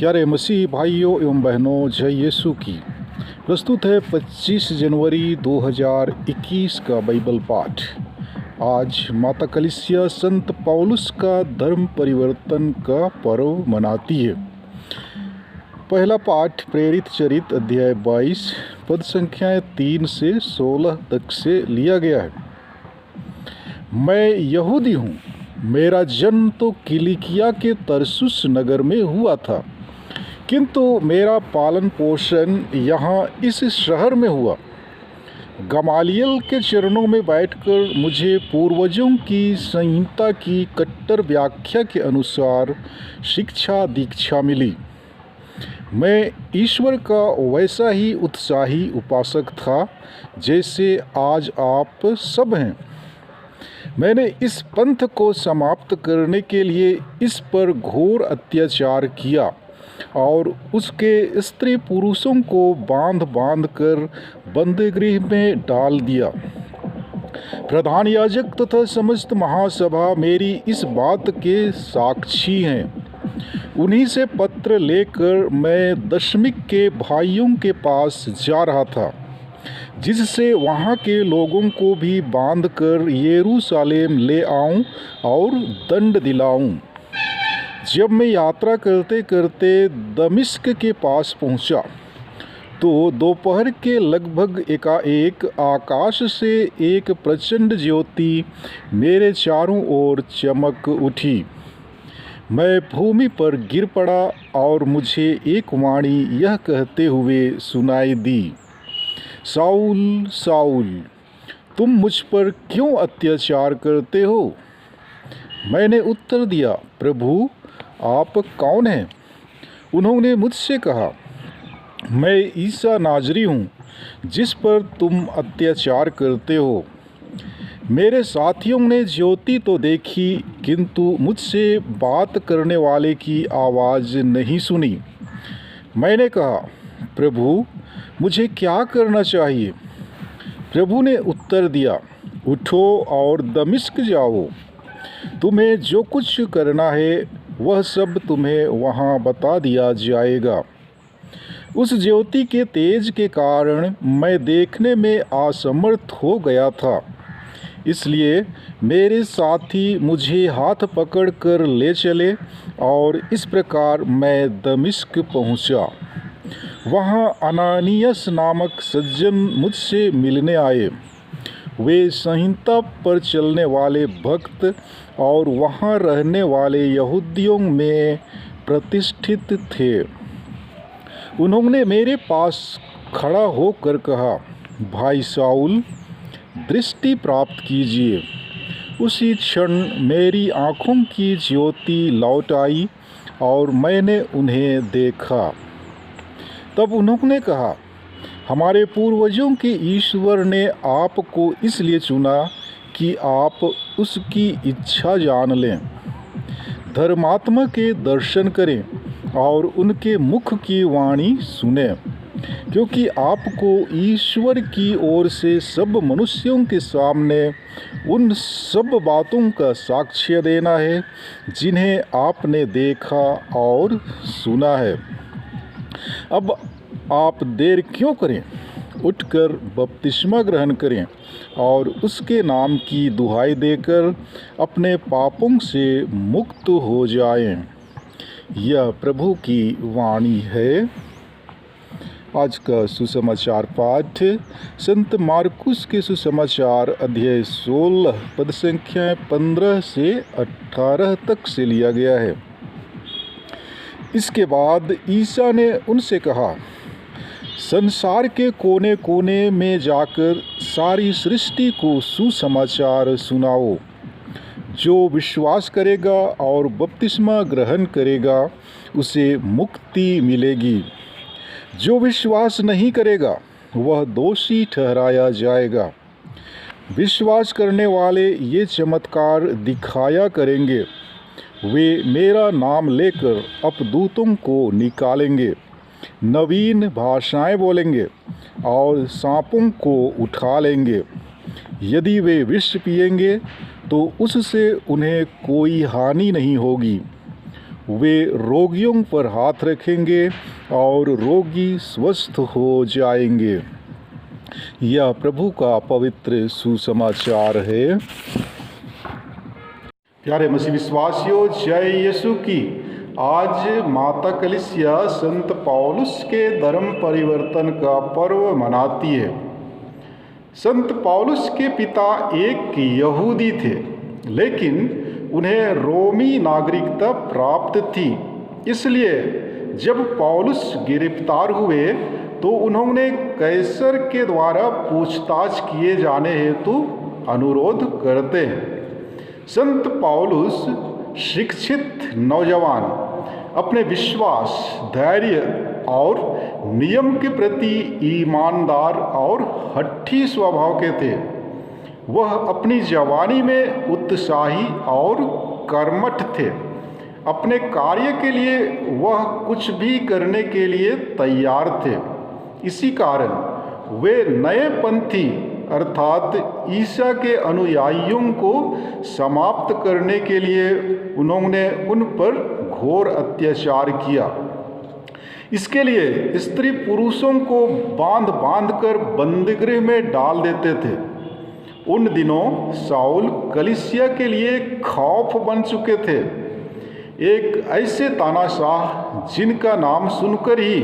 प्यारे मसीह भाइयों एवं बहनों, जय यीशु की। प्रस्तुत है 25 जनवरी 2021 का बाइबल पाठ। आज माता कलीसिया संत पौलुस का धर्म परिवर्तन का पर्व मनाती है। पहला पाठ प्रेरित चरित अध्याय 22 पद संख्याएं 3 से 16 तक से लिया गया है। मैं यहूदी हूँ। मेरा जन्म तो किलिकिया के तरसुस नगर में हुआ था, किंतु मेरा पालन पोषण यहाँ इस शहर में हुआ। गमालियल के चरणों में बैठकर मुझे पूर्वजों की संहिता की कट्टर व्याख्या के अनुसार शिक्षा दीक्षा मिली। मैं ईश्वर का वैसा ही उत्साही उपासक था जैसे आज आप सब हैं। मैंने इस पंथ को समाप्त करने के लिए इस पर घोर अत्याचार किया और उसके स्त्री पुरुषों को बांध बांध कर बंदीगृह में डाल दिया। प्रधान याजक तथा समस्त महासभा मेरी इस बात के साक्षी हैं। उन्हीं से पत्र लेकर मैं दशमिक के भाइयों के पास जा रहा था, जिससे वहाँ के लोगों को भी बांधकर यरूशलेम ले आऊं और दंड दिलाऊं। जब मैं यात्रा करते करते दमिश्क के पास पहुंचा, तो दोपहर के लगभग एकाएक आकाश से एक प्रचंड ज्योति मेरे चारों ओर चमक उठी। मैं भूमि पर गिर पड़ा और मुझे एक वाणी यह कहते हुए सुनाई दी, साउल साउल, तुम मुझ पर क्यों अत्याचार करते हो? मैंने उत्तर दिया, प्रभु आप कौन हैं? उन्होंने मुझसे कहा, मैं ईसा नाजरी हूँ, जिस पर तुम अत्याचार करते हो। मेरे साथियों ने ज्योति तो देखी, किंतु मुझसे बात करने वाले की आवाज़ नहीं सुनी। मैंने कहा, प्रभु मुझे क्या करना चाहिए? प्रभु ने उत्तर दिया, उठो और दमिश्क जाओ। तुम्हें जो कुछ करना है वह सब तुम्हें वहाँ बता दिया जाएगा। उस ज्योति के तेज के कारण मैं देखने में असमर्थ हो गया था, इसलिए मेरे साथी मुझे हाथ पकड़कर ले चले और इस प्रकार मैं दमिश्क पहुँचा। वहाँ अनानियस नामक सज्जन मुझसे मिलने आए। वे संहिता पर चलने वाले भक्त और वहाँ रहने वाले यहूदियों में प्रतिष्ठित थे। उन्होंने मेरे पास खड़ा होकर कहा, भाई साउल, दृष्टि प्राप्त कीजिए। उसी क्षण मेरी आँखों की ज्योति लौट आई और मैंने उन्हें देखा। तब उन्होंने कहा, हमारे पूर्वजों के ईश्वर ने आपको इसलिए चुना कि आप उसकी इच्छा जान लें, धर्मात्मा के दर्शन करें और उनके मुख की वाणी सुने, क्योंकि आपको ईश्वर की ओर से सब मनुष्यों के सामने उन सब बातों का साक्ष्य देना है जिन्हें आपने देखा और सुना है। अब आप देर क्यों करें? उठकर बपतिस्मा ग्रहण करें और उसके नाम की दुहाई देकर अपने पापों से मुक्त हो जाएं। यह प्रभु की वाणी है। आज का सुसमाचार पाठ संत मार्कुस के सुसमाचार अध्याय 16 पद संख्या 15 से 18 तक से लिया गया है। इसके बाद ईसा ने उनसे कहा, संसार के कोने कोने में जाकर सारी सृष्टि को सुसमाचार सुनाओ। जो विश्वास करेगा और बपतिस्मा ग्रहण करेगा उसे मुक्ति मिलेगी। जो विश्वास नहीं करेगा वह दोषी ठहराया जाएगा। विश्वास करने वाले ये चमत्कार दिखाया करेंगे। वे मेरा नाम लेकर अपदूतों को निकालेंगे, नवीन भाषाएं बोलेंगे और सांपों को उठा लेंगे। यदि वे विष पिएंगे तो उससे उन्हें कोई हानि नहीं होगी। वे रोगियों पर हाथ रखेंगे और रोगी स्वस्थ हो जाएंगे। यह प्रभु का पवित्र सुसमाचार है। प्यारे मसीह विश्वासियों, जय यीशु की। आज माता कलीसिया संत पौलुस के धर्म परिवर्तन का पर्व मनाती है। संत पौलुस के पिता एक यहूदी थे, लेकिन उन्हें रोमी नागरिकता प्राप्त थी। इसलिए जब पौलुस गिरफ्तार हुए तो उन्होंने कैसर के द्वारा पूछताछ किए जाने हेतु अनुरोध करते हैं। संत पौलुस शिक्षित नौजवान अपने विश्वास, धैर्य और नियम के प्रति ईमानदार और हठी स्वभाव के थे। वह अपनी जवानी में उत्साही और कर्मठ थे। अपने कार्य के लिए वह कुछ भी करने के लिए तैयार थे। इसी कारण वे नए पंथी अर्थात ईसा के अनुयायियों को समाप्त करने के लिए उन्होंने उन पर घोर अत्याचार किया। इसके लिए स्त्री पुरुषों को बांध कर बंदीगृह में डाल देते थे। उन दिनों शाऊल कलीसिया के लिए खौफ बन चुके थे, एक ऐसे तानाशाह जिनका नाम सुनकर ही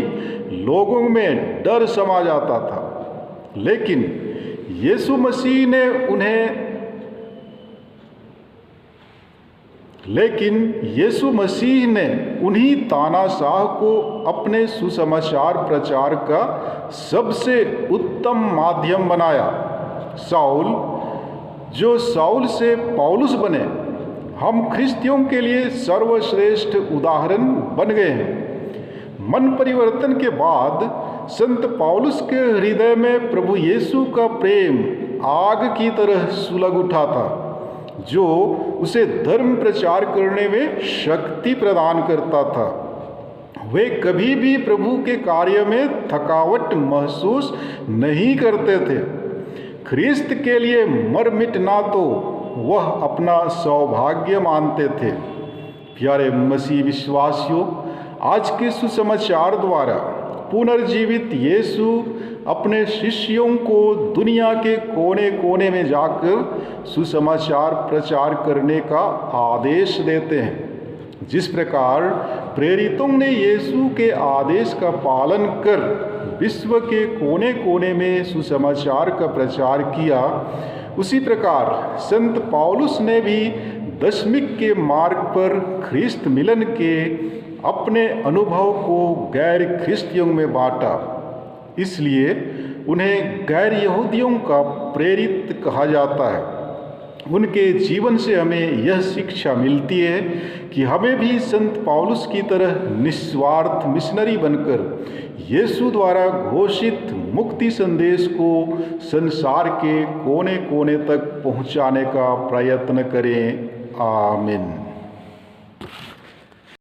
लोगों में डर समा जाता था। लेकिन यीशु मसीह ने उन्हीं तानाशाह को अपने सुसमाचार प्रचार का सबसे उत्तम माध्यम बनाया। जो शाऊल से पौलुस बने, हम ख्रिस्तियों के लिए सर्वश्रेष्ठ उदाहरण बन गए हैं। मन परिवर्तन के बाद संत पौलुस के हृदय में प्रभु यीशु का प्रेम आग की तरह सुलग उठा था, जो उसे धर्म प्रचार करने में शक्ति प्रदान करता था। वे कभी भी प्रभु के कार्य में थकावट महसूस नहीं करते थे। ख्रिस्त के लिए मर मिटना तो वह अपना सौभाग्य मानते थे। प्यारे मसीह विश्वासियों, आज के सुसमाचार द्वारा पुनर्जीवित यीशु अपने शिष्यों को दुनिया के कोने कोने में जाकर सुसमाचार प्रचार करने का आदेश देते हैं। जिस प्रकार प्रेरितों ने यीशु के आदेश का पालन कर विश्व के कोने कोने में सुसमाचार का प्रचार किया, उसी प्रकार संत पौलुस ने भी दशमिक के मार्ग पर ख्रिस्त मिलन के अपने अनुभव को गैर ख्रिस्तियों में बांटा। इसलिए उन्हें गैर यहूदियों का प्रेरित कहा जाता है। उनके जीवन से हमें यह शिक्षा मिलती है कि हमें भी संत पौलुस की तरह निस्वार्थ मिशनरी बनकर यीशु द्वारा घोषित मुक्ति संदेश को संसार के कोने कोने तक पहुंचाने का प्रयत्न करें। आमीन।